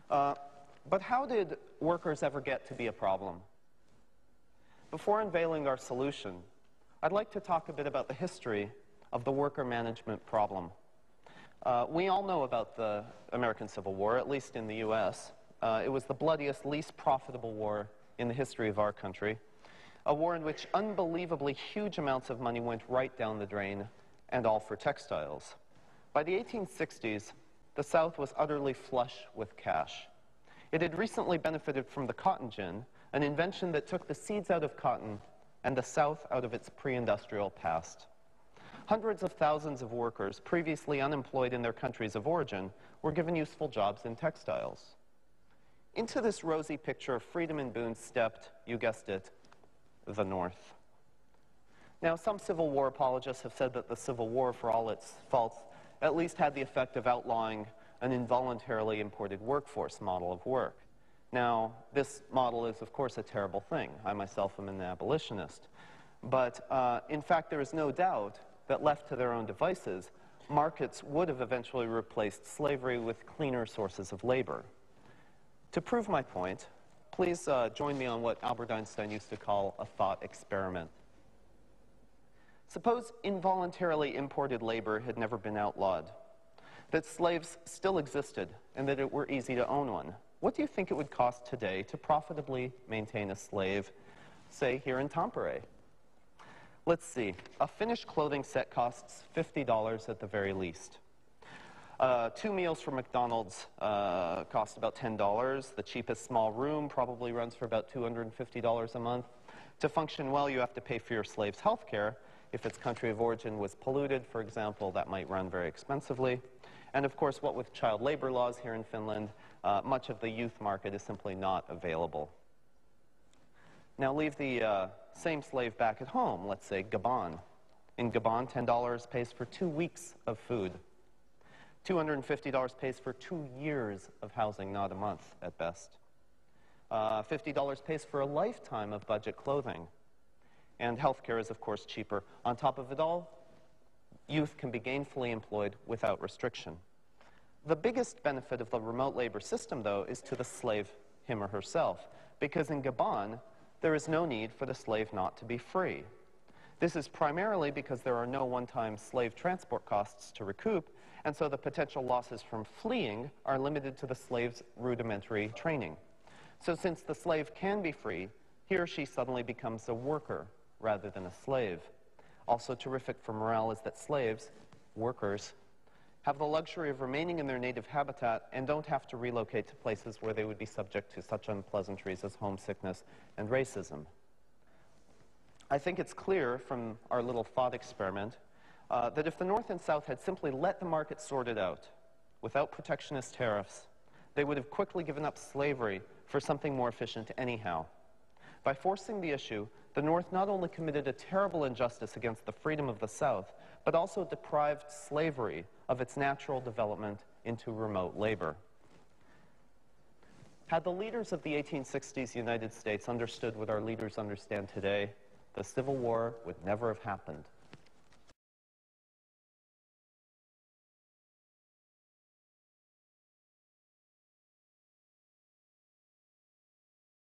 But how did workers ever get to be a problem? Before unveiling our solution, I'd like to talk a bit about the history of the worker management problem. We all know about the American Civil War, at least in the US. It was the bloodiest, least profitable war in the history of our country. A war in which unbelievably huge amounts of money went right down the drain, and all for textiles. By the 1860s, the South was utterly flush with cash. It had recently benefited from the cotton gin, an invention that took the seeds out of cotton and the South out of its pre-industrial past. Hundreds of thousands of workers previously unemployed in their countries of origin were given useful jobs in textiles. Into this rosy picture of freedom and boon stepped, you guessed it, the North. Now, some Civil War apologists have said that the Civil War, for all its faults, at least had the effect of outlawing an involuntarily imported workforce model of work. Now, this model is, of course, a terrible thing. I myself am an abolitionist. But, in fact, there is no doubt that left to their own devices, markets would have eventually replaced slavery with cleaner sources of labor. To prove my point, please join me on what Albert Einstein used to call a thought experiment. Suppose involuntarily imported labor had never been outlawed, that slaves still existed, and that it were easy to own one. What do you think it would cost today to profitably maintain a slave, say, here in Tampere? Let's see. A finished clothing set costs $50 at the very least. 2 meals from McDonald's cost about $10. The cheapest small room probably runs for about $250 a month. To function well, you have to pay for your slave's health care. If its country of origin was polluted, for example, that might run very expensively. And of course, what with child labor laws here in Finland, much of the youth market is simply not available. Now leave the same slave back at home, let's say Gabon. In Gabon, $10 pays for 2 weeks of food. $250 pays for 2 years of housing, not a month at best. $50 pays for a lifetime of budget clothing. And healthcare is, of course, cheaper. On top of it all, youth can be gainfully employed without restriction. The biggest benefit of the remote labor system, though, is to the slave, him or herself, because in Gabon, there is no need for the slave not to be free. This is primarily because there are no one-time slave transport costs to recoup, and so the potential losses from fleeing are limited to the slave's rudimentary training. So since the slave can be free, he or she suddenly becomes a worker rather than a slave. Also terrific for morale is that slaves, workers, have the luxury of remaining in their native habitat and don't have to relocate to places where they would be subject to such unpleasantries as homesickness and racism. I think it's clear from our little thought experiment that if the North and South had simply let the market sort it out, without protectionist tariffs, they would have quickly given up slavery for something more efficient anyhow. By forcing the issue, the North not only committed a terrible injustice against the freedom of the South, but also deprived slavery of its natural development into remote labor. Had the leaders of the 1860s United States understood what our leaders understand today, the Civil War would never have happened.